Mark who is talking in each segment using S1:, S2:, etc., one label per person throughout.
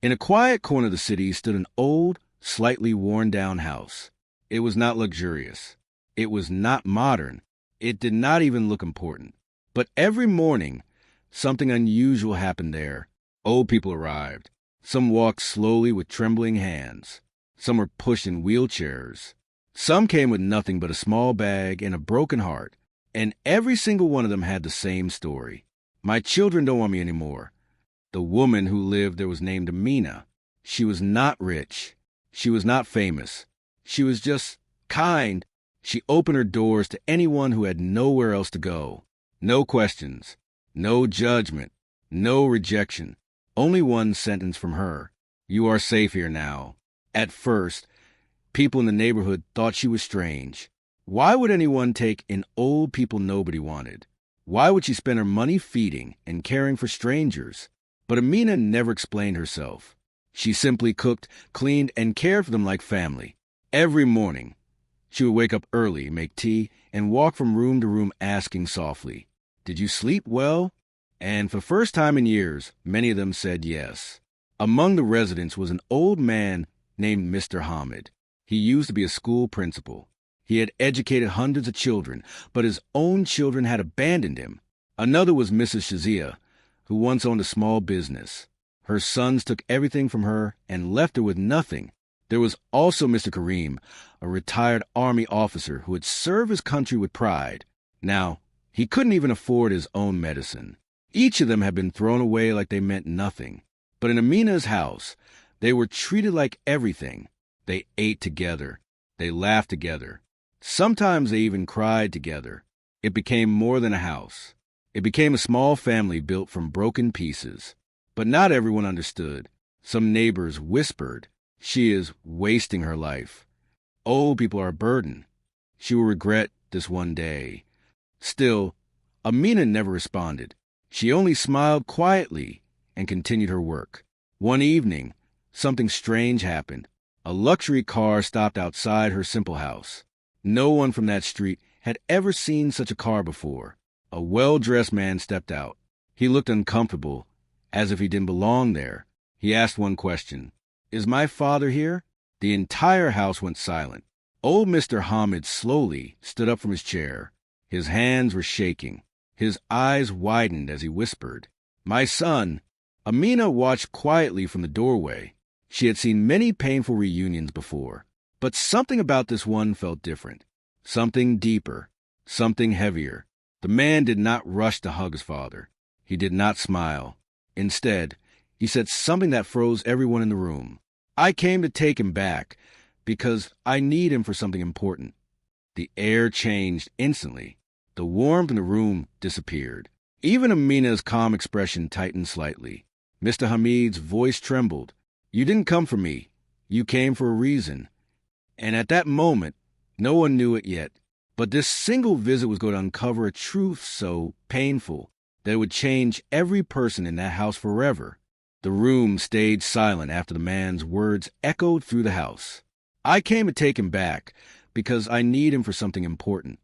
S1: In a quiet corner of the city stood an old, slightly worn-down house. It was not luxurious. It was not modern. It did not even look important. But every morning, something unusual happened there. Old people arrived. Some walked slowly with trembling hands. Some were pushed in wheelchairs. Some came with nothing but a small bag and a broken heart. And every single one of them had the same story. My children don't want me anymore. The woman who lived there was named Amina. She was not rich. She was not famous. She was just kind. She opened her doors to anyone who had nowhere else to go. No questions, no judgment, no rejection. Only one sentence from her. You are safe here now. At first, people in the neighborhood thought she was strange. Why would anyone take in old people nobody wanted? Why would she spend her money feeding and caring for strangers? But Amina never explained herself. She simply cooked, cleaned, and cared for them like family. Every morning, she would wake up early, make tea, and walk from room to room asking softly, "Did you sleep well?" And for the first time in years, many of them said yes. Among the residents was an old man named Mr. Hamid. He used to be a school principal. He had educated hundreds of children, but his own children had abandoned him. Another was Mrs. Shazia, who once owned a small business. Her sons took everything from her and left her with nothing. There was also Mr. Kareem, a retired army officer who had served his country with pride. Now, he couldn't even afford his own medicine. Each of them had been thrown away like they meant nothing. But in Amina's house, they were treated like everything. They ate together. They laughed together. Sometimes they even cried together. It became more than a house. It became a small family built from broken pieces. But not everyone understood. Some neighbors whispered, "She is wasting her life. Old people are a burden. She will regret this one day." Still, Amina never responded. She only smiled quietly and continued her work. One evening, something strange happened. A luxury car stopped outside her simple house. No one from that street had ever seen such a car before. A well-dressed man stepped out. He looked uncomfortable, as if he didn't belong there. He asked one question. "Is my father here?" The entire house went silent. Old Mr. Hamid slowly stood up from his chair. His hands were shaking. His eyes widened as he whispered, "My son." Amina watched quietly from the doorway. She had seen many painful reunions before, but something about this one felt different. Something deeper, something heavier. The man did not rush to hug his father. He did not smile. Instead, he said something that froze everyone in the room. "I came to take him back because I need him for something important." The air changed instantly. The warmth in the room disappeared. Even Amina's calm expression tightened slightly. Mr. Hamid's voice trembled. "You didn't come for me. You came for a reason." And at that moment, no one knew it yet, but this single visit was going to uncover a truth so painful that it would change every person in that house forever. The room stayed silent after the man's words echoed through the house. "I came to take him back because I need him for something important."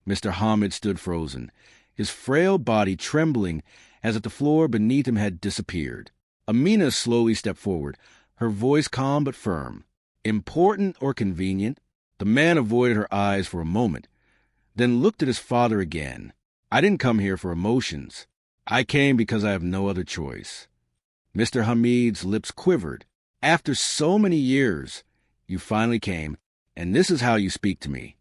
S1: Mr. Hamid stood frozen, his frail body trembling as if the floor beneath him had disappeared. Amina slowly stepped forward, her voice calm but firm. "Important or convenient?" The man avoided her eyes for a moment, then looked at his father again. "I didn't come here for emotions. I came because I have no other choice." Mr. Hamid's lips quivered. "After so many years, you finally came, and this is how you speak to me."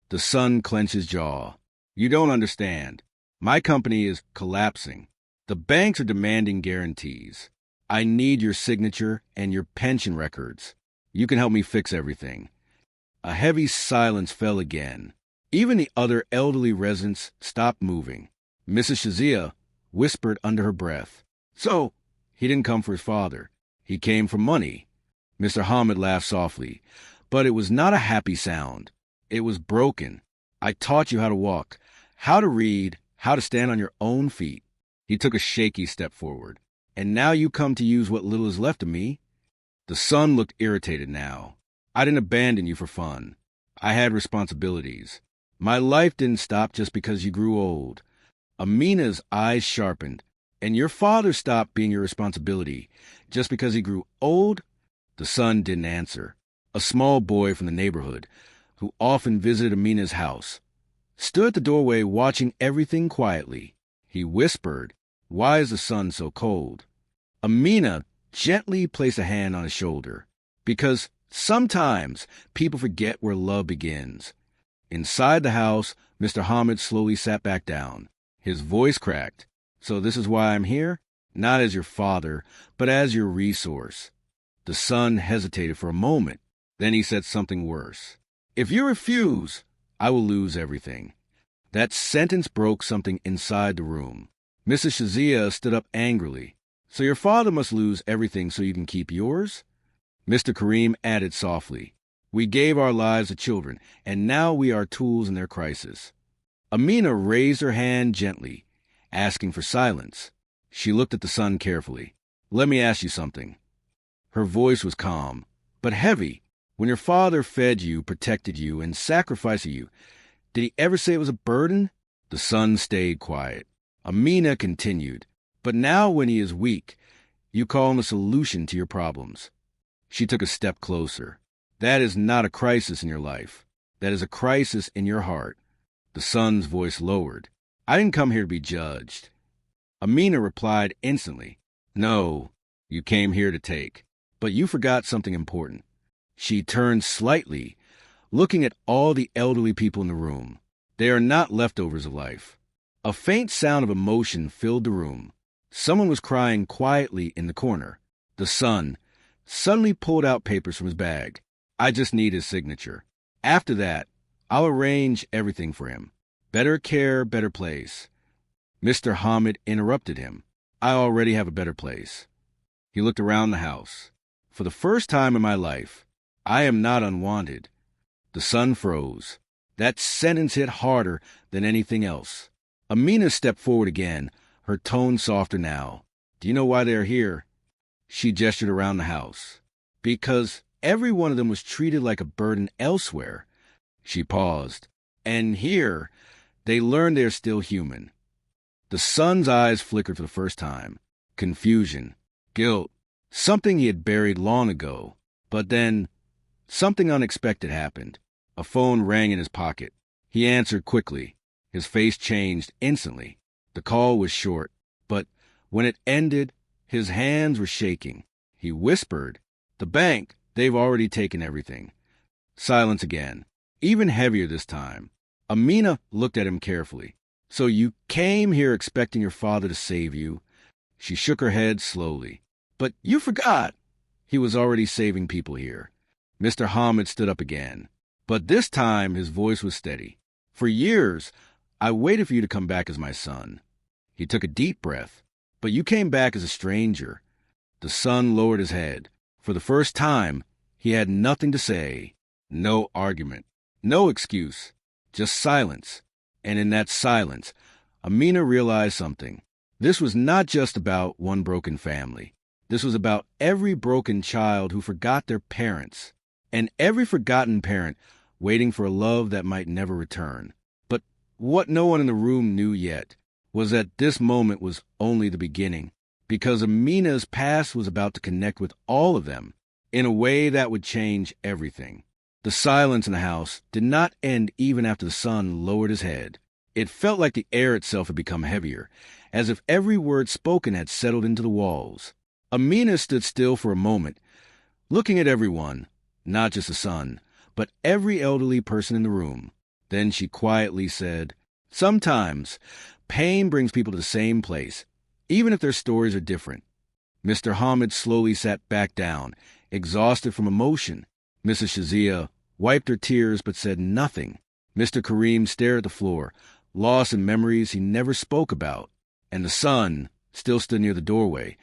S1: The son clenched his jaw. "You don't understand. My company is collapsing. The banks are demanding guarantees. I need your signature and your pension records. You can help me fix everything." A heavy silence fell again. Even the other elderly residents stopped moving. Mrs. Shazia whispered under her breath, "So, he didn't come for his father. He came for money." Mr. Hamid laughed softly, but it was not a happy sound. It was broken. "I taught you how to walk, how to read, how to stand on your own feet." He took a shaky step forward. "And now you come to use what little is left of me?" The son looked irritated now. "I didn't abandon you for fun. I had responsibilities. My life didn't stop just because you grew old." Amina's eyes sharpened. And your father stopped being your responsibility just because he grew old? The son didn't answer. A small boy from the neighborhood, who often visited Amina's house, stood at the doorway watching everything quietly. He whispered, "Why is the sun so cold?" Amina gently placed a hand on his shoulder. "Because sometimes people forget where love begins." Inside the house, Mr. Hamid slowly sat back down. His voice cracked. "So this is why I'm here? Not as your father, but as your resource." The son hesitated for a moment. Then he said something worse. "If you refuse, I will lose everything." That sentence broke something inside the room. Mrs. Shazia stood up angrily. "So your father must lose everything so you can keep yours?" Mr. Kareem added softly, "We gave our lives to children, and now we are tools in their crisis." Amina raised her hand gently, asking for silence. She looked at the son carefully. "Let me ask you something." Her voice was calm, but heavy. "When your father fed you, protected you, and sacrificed you, did he ever say it was a burden?" The son stayed quiet. Amina continued, "But now when he is weak, you call him a solution to your problems." She took a step closer. "That is not a crisis in your life. That is a crisis in your heart." The son's voice lowered. "I didn't come here to be judged." Amina replied instantly, "No, you came here to take. But you forgot something important." She turned slightly, looking at all the elderly people in the room. "They are not leftovers of life." A faint sound of emotion filled the room. Someone was crying quietly in the corner. The son suddenly pulled out papers from his bag. "I just need his signature. After that, I'll arrange everything for him. Better care, better place." Mr. Hamid interrupted him. "I already have a better place." He looked around the house. "For the first time in my life, I am not unwanted." The son froze. That sentence hit harder than anything else. Amina stepped forward again, her tone softer now. "Do you know why they are here?" She gestured around the house. "Because every one of them was treated like a burden elsewhere." She paused. "And here, they learn they are still human." The son's eyes flickered for the first time. Confusion, guilt, something he had buried long ago. But then, something unexpected happened. A phone rang in his pocket. He answered quickly. His face changed instantly. The call was short, but when it ended, his hands were shaking. He whispered, "The bank, they've already taken everything." Silence again, even heavier this time. Amina looked at him carefully. "So you came here expecting your father to save you?" She shook her head slowly. "But you forgot. He was already saving people here." Mr. Hamid stood up again. But this time his voice was steady. "For years, I waited for you to come back as my son." He took a deep breath. "But you came back as a stranger." The son lowered his head. For the first time, he had nothing to say. No argument. No excuse. Just silence. And in that silence, Amina realized something. This was not just about one broken family. This was about every broken child who forgot their parents, and every forgotten parent waiting for a love that might never return. But what no one in the room knew yet was that this moment was only the beginning, because Amina's past was about to connect with all of them in a way that would change everything. The silence in the house did not end even after the son lowered his head. It felt like the air itself had become heavier, as if every word spoken had settled into the walls. Amina stood still for a moment, looking at everyone, not just the son, but every elderly person in the room. Then she quietly said, "Sometimes pain brings people to the same place, even if their stories are different." Mr. Hamid slowly sat back down, exhausted from emotion. Mrs. Shazia wiped her tears but said nothing. Mr. Kareem stared at the floor, lost in memories he never spoke about. And the son still stood near the doorway,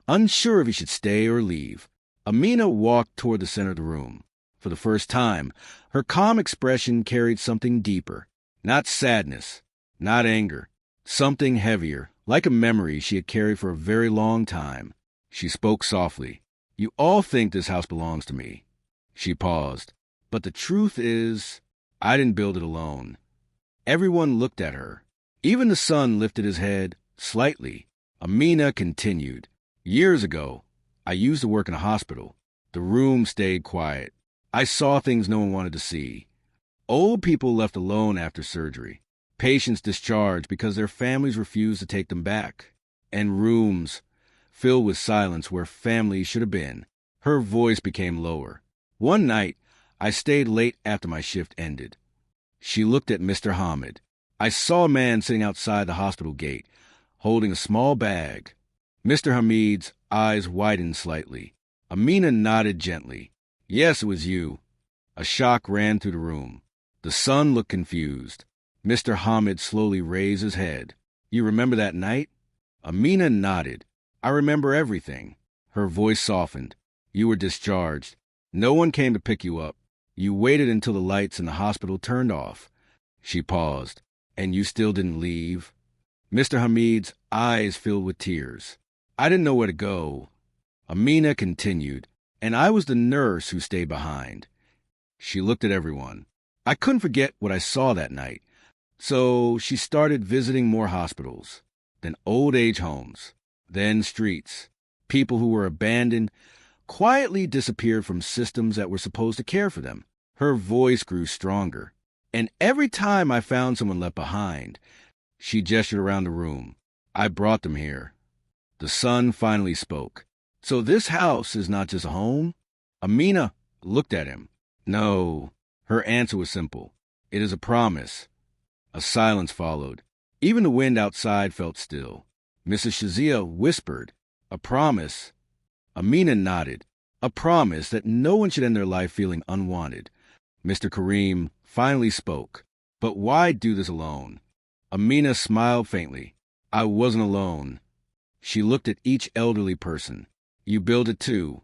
S1: unsure if he should stay or leave. Amina walked toward the center of the room. For the first time, her calm expression carried something deeper. Not sadness, not anger, something heavier, like a memory she had carried for a very long time. She spoke softly. "You all think this house belongs to me." She paused. "But the truth is, I didn't build it alone." Everyone looked at her. Even the son lifted his head slightly. Amina continued. Years ago, I used to work in a hospital. The room stayed quiet. I saw things no one wanted to see. Old people left alone after surgery. Patients discharged because their families refused to take them back. And rooms filled with silence where families should have been. Her voice became lower. One night, I stayed late after my shift ended. She looked at Mr. Hamid. I saw a man sitting outside the hospital gate, holding a small bag. Mr. Hamid's eyes widened slightly. Amina nodded gently. Yes, it was you. A shock ran through the room. The son looked confused. Mr. Hamid slowly raised his head. You remember that night? Amina nodded. I remember everything. Her voice softened. You were discharged. No one came to pick you up. You waited until the lights in the hospital turned off. She paused. And you still didn't leave? Mr. Hamid's eyes filled with tears. I didn't know where to go. Amina continued. And I was the nurse who stayed behind. She looked at everyone. I couldn't forget what I saw that night. So she started visiting more hospitals, then old age homes, then streets. People who were abandoned quietly disappeared from systems that were supposed to care for them. Her voice grew stronger. And every time I found someone left behind, she gestured around the room. I brought them here. The son finally spoke. So this house is not just a home? Amina looked at him. No. Her answer was simple. It is a promise. A silence followed. Even the wind outside felt still. Mrs. Shazia whispered, a promise. Amina nodded. A promise that no one should end their life feeling unwanted. Mr. Kareem finally spoke. But why do this alone? Amina smiled faintly. I wasn't alone. She looked at each elderly person. You built it too.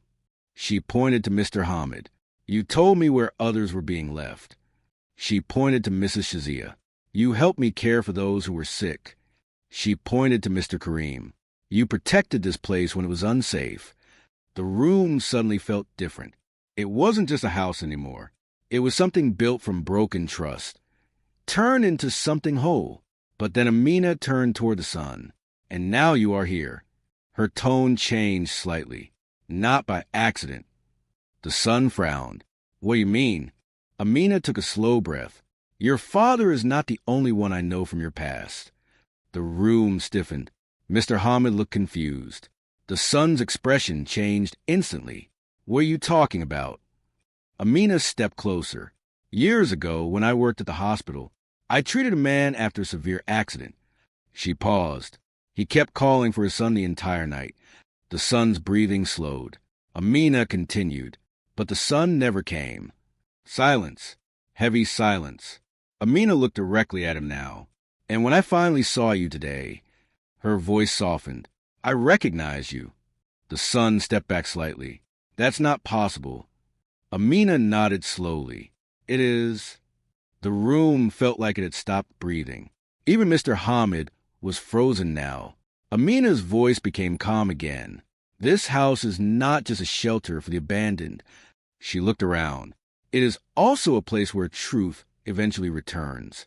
S1: She pointed to Mr. Hamid. You told me where others were being left. She pointed to Mrs. Shazia. You helped me care for those who were sick. She pointed to Mr. Kareem. You protected this place when it was unsafe. The room suddenly felt different. It wasn't just a house anymore. It was something built from broken trust, turned into something whole. But then Amina turned toward the son. And now you are here. Her tone changed slightly. Not by accident. The son frowned. What do you mean? Amina took a slow breath. Your father is not the only one I know from your past. The room stiffened. Mr. Hamid looked confused. The son's expression changed instantly. What are you talking about? Amina stepped closer. Years ago, when I worked at the hospital, I treated a man after a severe accident. She paused. He kept calling for his son the entire night. The son's breathing slowed. Amina continued. But the son never came. Silence. Heavy silence. Amina looked directly at him now. And when I finally saw you today, her voice softened. I recognized you. The son stepped back slightly. That's not possible. Amina nodded slowly. It is. The room felt like it had stopped breathing. Even Mr. Hamid was frozen now. Amina's voice became calm again. This house is not just a shelter for the abandoned. She looked around. It is also a place where truth eventually returns.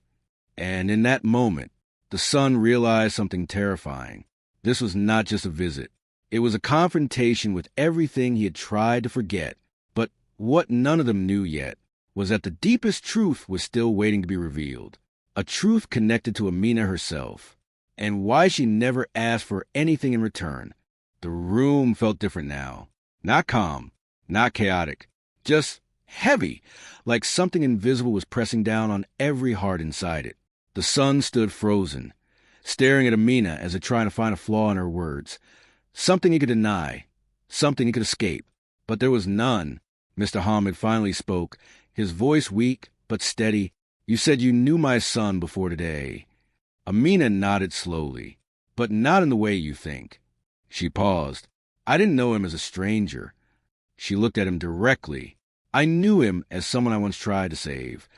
S1: And in that moment, the son realized something terrifying. This was not just a visit. It was a confrontation with everything he had tried to forget. But what none of them knew yet was that the deepest truth was still waiting to be revealed. A truth connected to Amina herself, and why she never asked for anything in return. The room felt different now. Not calm, not chaotic, just heavy, like something invisible was pressing down on every heart inside it. The son stood frozen, staring at Amina as if trying to find a flaw in her words. Something he could deny, something he could escape. But there was none. Mr. Hamid finally spoke, his voice weak but steady. You said you knew my son before today. Amina nodded slowly, but not in the way you think. She paused. I didn't know him as a stranger. She looked at him directly. I knew him as someone I once tried to save.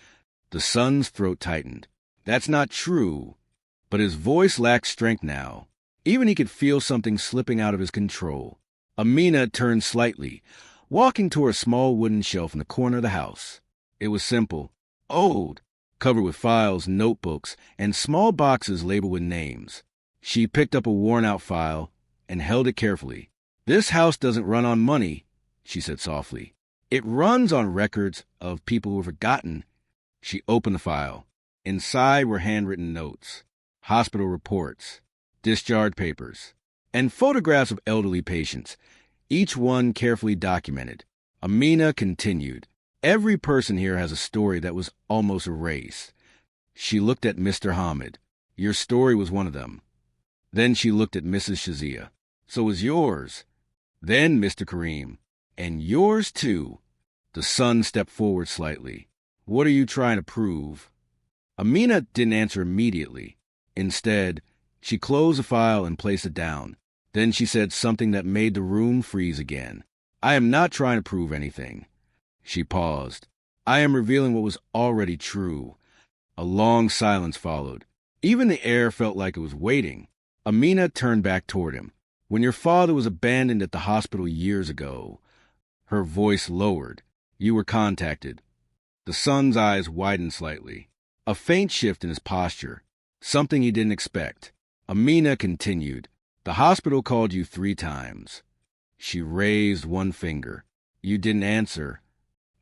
S1: The son's throat tightened. That's not true. But his voice lacked strength now. Even he could feel something slipping out of his control. Amina turned slightly, walking toward a small wooden shelf in the corner of the house. It was simple, old, covered with files, notebooks, and small boxes labeled with names. She picked up a worn-out file and held it carefully. "This house doesn't run on money," she said softly. "It runs on records of people who have forgotten." She opened the file. Inside were handwritten notes, hospital reports, discharge papers, and photographs of elderly patients, each one carefully documented. Amina continued, "Every person here has a story that was almost erased." She looked at Mr. Hamid. "Your story was one of them." Then she looked at Mrs. Shazia. "So was yours." Then Mr. Kareem. "And yours too." The son stepped forward slightly. "What are you trying to prove?" Amina didn't answer immediately. Instead, she closed the file and placed it down. Then she said something that made the room freeze again. "I am not trying to prove anything." She paused. "I am revealing what was already true." A long silence followed. Even the air felt like it was waiting. Amina turned back toward him. "When your father was abandoned at the hospital years ago," her voice lowered, "you were contacted." The son's eyes widened slightly. A faint shift in his posture, something he didn't expect. Amina continued, "The hospital called you 3 times. She raised one finger. "You didn't answer."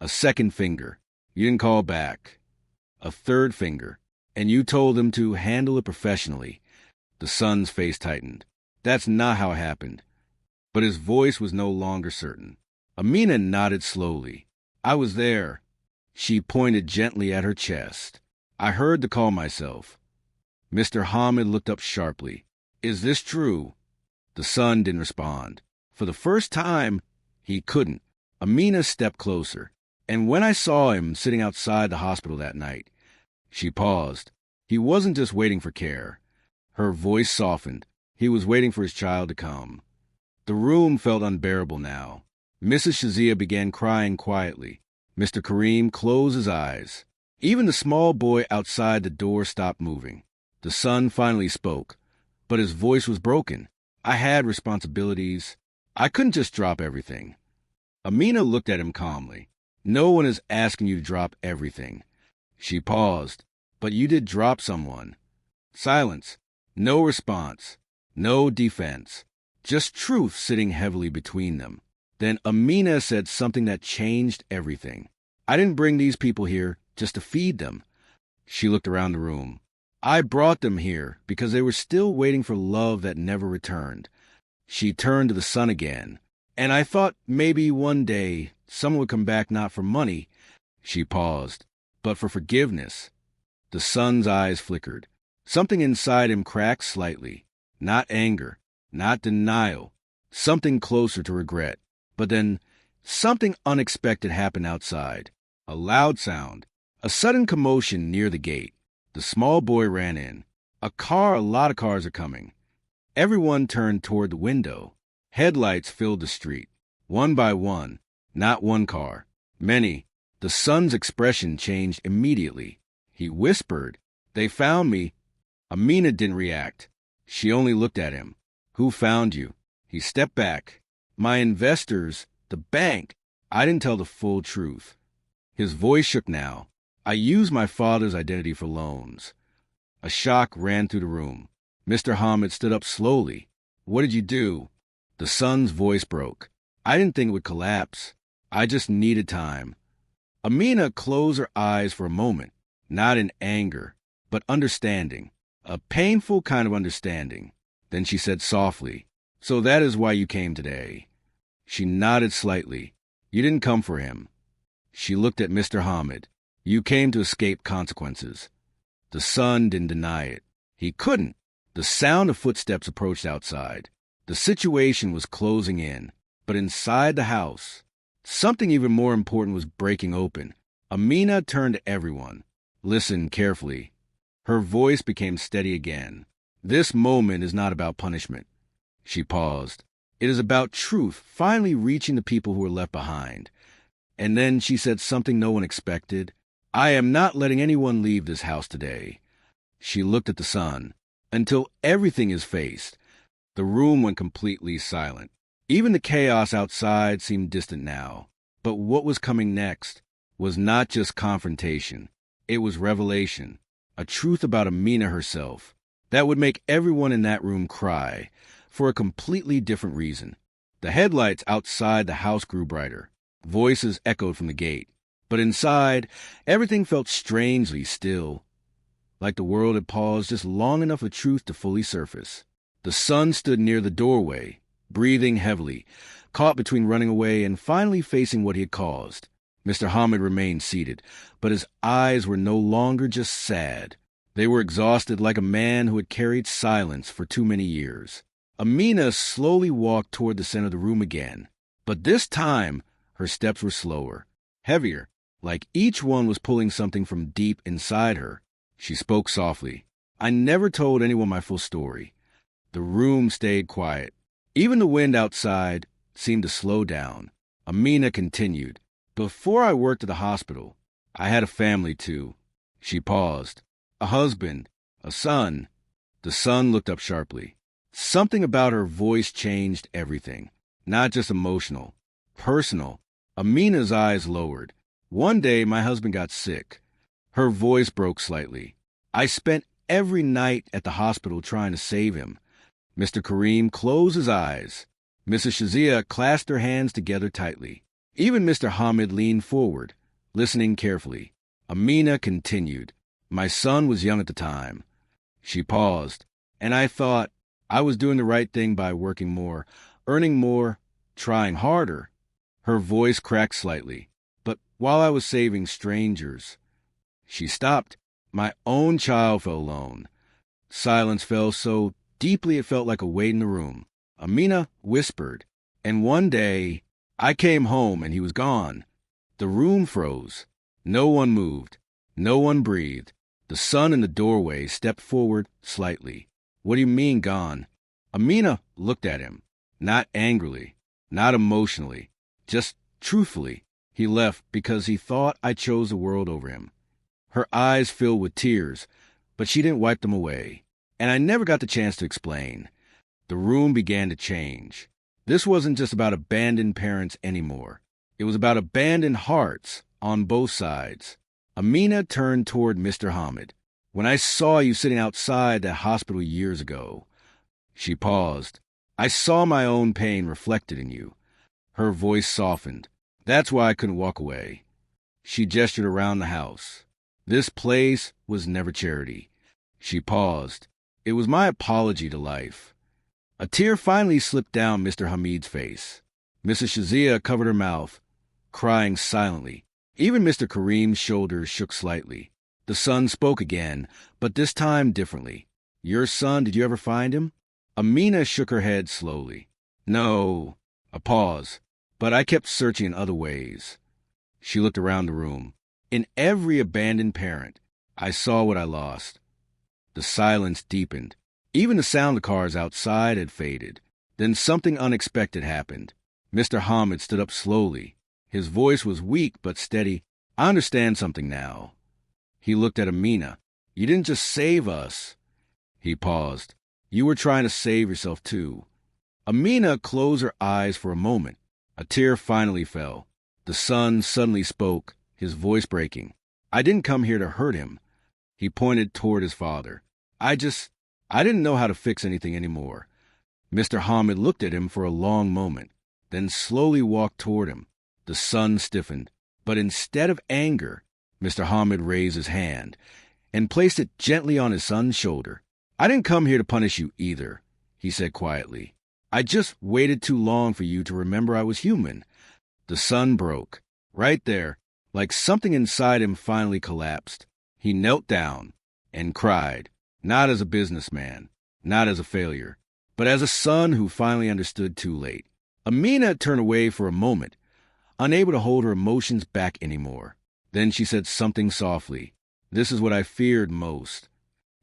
S1: A second finger. "You didn't call back." A third finger. "And you told them to handle it professionally." The son's face tightened. "That's not how it happened." But his voice was no longer certain. Amina nodded slowly. "I was there." She pointed gently at her chest. "I heard the call myself." Mr. Hamid looked up sharply. "Is this true?" The son didn't respond. For the first time, he couldn't. Amina stepped closer. "And when I saw him sitting outside the hospital that night," she paused, "he wasn't just waiting for care." Her voice softened. He was waiting for his child to come. The room felt unbearable now. Mrs. Shazia began crying quietly. Mr. Kareem closed his eyes. Even the small boy outside the door stopped moving. The son finally spoke, but his voice was broken. "I had responsibilities. I couldn't just drop everything." Amina looked at him calmly. "No one is asking you to drop everything." She paused. "But you did drop someone." Silence. No response. No defense. Just truth sitting heavily between them. Then Amina said something that changed everything. "I didn't bring these people here just to feed them." She looked around the room. "I brought them here because they were still waiting for love that never returned." She turned to the son again. "And I thought maybe one day someone would come back not for money." She paused. "But for forgiveness." The son's eyes flickered. Something inside him cracked slightly. Not anger, not denial, something closer to regret. But then something unexpected happened outside. A loud sound, a sudden commotion near the gate. The small boy ran in. A lot of cars are coming. Everyone turned toward the window. Headlights filled the street. One by one, not one car, many. The son's expression changed immediately. He whispered, "They found me." Amina didn't react. She only looked at him. "Who found you?" He stepped back. "My investors, the bank." I didn't tell the full truth. His voice shook now. "I used my father's identity for loans." A shock ran through the room. Mr. Hamid stood up slowly. "What did you do?" The son's voice broke. "I didn't think it would collapse. I just needed time." Amina closed her eyes for a moment, not in anger, but understanding. A painful kind of understanding. Then she said softly, "So that is why you came today." She nodded slightly. "You didn't come for him." She looked at Mr. Hamid. "You came to escape consequences." The son didn't deny it. He couldn't. The sound of footsteps approached outside. The situation was closing in. But inside the house, something even more important was breaking open. Amina turned to everyone. "Listen carefully." Her voice became steady again. "This moment is not about punishment." She paused. "It is about truth finally reaching the people who were left behind." And then she said something no one expected. "I am not letting anyone leave this house today." She looked at the son. "Until everything is faced." The room went completely silent. Even the chaos outside seemed distant now. But what was coming next was not just confrontation. It was revelation. A truth about Amina herself. That would make everyone in that room cry, for a completely different reason. The headlights outside the house grew brighter. Voices echoed from the gate. But inside, everything felt strangely still, like the world had paused just long enough for truth to fully surface. The son stood near the doorway, breathing heavily, caught between running away and finally facing what he had caused. Mr. Hamid remained seated, but his eyes were no longer just sad. They were exhausted, like a man who had carried silence for too many years. Amina slowly walked toward the center of the room again, but this time her steps were slower, heavier, like each one was pulling something from deep inside her. She spoke softly. I never told anyone my full story. The room stayed quiet. Even the wind outside seemed to slow down. Amina continued. Before I worked at the hospital, I had a family too. She paused. A husband, a son. The son looked up sharply. Something about her voice changed everything. Not just emotional, personal. Amina's eyes lowered. One day my husband got sick. Her voice broke slightly. I spent every night at the hospital trying to save him. Mr. Kareem closed his eyes. Mrs. Shazia clasped her hands together tightly. Even Mr. Hamid leaned forward, listening carefully. Amina continued. My son was young at the time. She paused, and I thought I was doing the right thing by working more, earning more, trying harder. Her voice cracked slightly. But while I was saving strangers, she stopped. My own child fell alone. Silence fell so deeply it felt like a weight in the room. Amina whispered, and one day I came home and he was gone. The room froze. No one moved. No one breathed. The son in the doorway stepped forward slightly. What do you mean gone? Amina looked at him, not angrily, not emotionally, just truthfully. He left because he thought I chose the world over him. Her eyes filled with tears, but she didn't wipe them away. And I never got the chance to explain. The room began to change. This wasn't just about abandoned parents anymore. It was about abandoned hearts on both sides. Amina turned toward Mr. Hamid. When I saw you sitting outside that hospital years ago, she paused. I saw my own pain reflected in you. Her voice softened. That's why I couldn't walk away. She gestured around the house. This place was never charity. She paused. It was my apology to life. A tear finally slipped down Mr. Hamid's face. Mrs. Shazia covered her mouth, crying silently. Even Mr. Kareem's shoulders shook slightly. The son spoke again, but this time differently. Your son, did you ever find him? Amina shook her head slowly. No. A pause. But I kept searching in other ways. She looked around the room. In every abandoned parent, I saw what I lost. The silence deepened. Even the sound of cars outside had faded. Then something unexpected happened. Mr. Hamid stood up slowly. His voice was weak but steady. I understand something now. He looked at Amina. You didn't just save us. He paused. You were trying to save yourself too. Amina closed her eyes for a moment. A tear finally fell. The son suddenly spoke, his voice breaking. I didn't come here to hurt him. He pointed toward his father. I didn't know how to fix anything anymore. Mr. Hamid looked at him for a long moment, then slowly walked toward him. The son stiffened. But instead of anger, Mr. Hamid raised his hand and placed it gently on his son's shoulder. I didn't come here to punish you either, he said quietly. I just waited too long for you to remember I was human. The son broke. Right there, like something inside him finally collapsed. He knelt down and cried, not as a businessman, not as a failure, but as a son who finally understood too late. Amina turned away for a moment, unable to hold her emotions back anymore. Then she said something softly. This is what I feared most.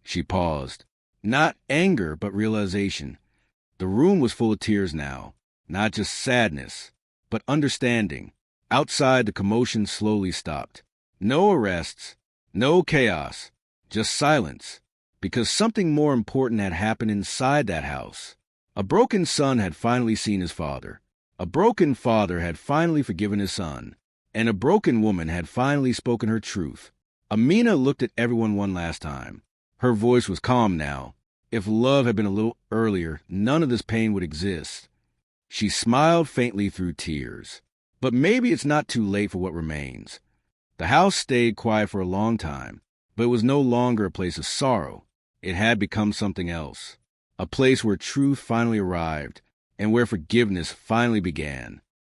S1: She paused. Not anger, but realization. The room was full of tears now, not just sadness, but understanding. Outside, the commotion slowly stopped. No arrests, no chaos, just silence, because something more important had happened inside that house. A broken son had finally seen his father. A broken father had finally forgiven his son. And a broken woman had finally spoken her truth. Amina looked at everyone one last time. Her voice was calm now, If love had been a little earlier, none of this pain would exist. She smiled faintly through tears. But maybe it's not too late for what remains. The house stayed quiet for a long time, but it was no longer a place of sorrow. It had become something else. A place where truth finally arrived, and where forgiveness finally began.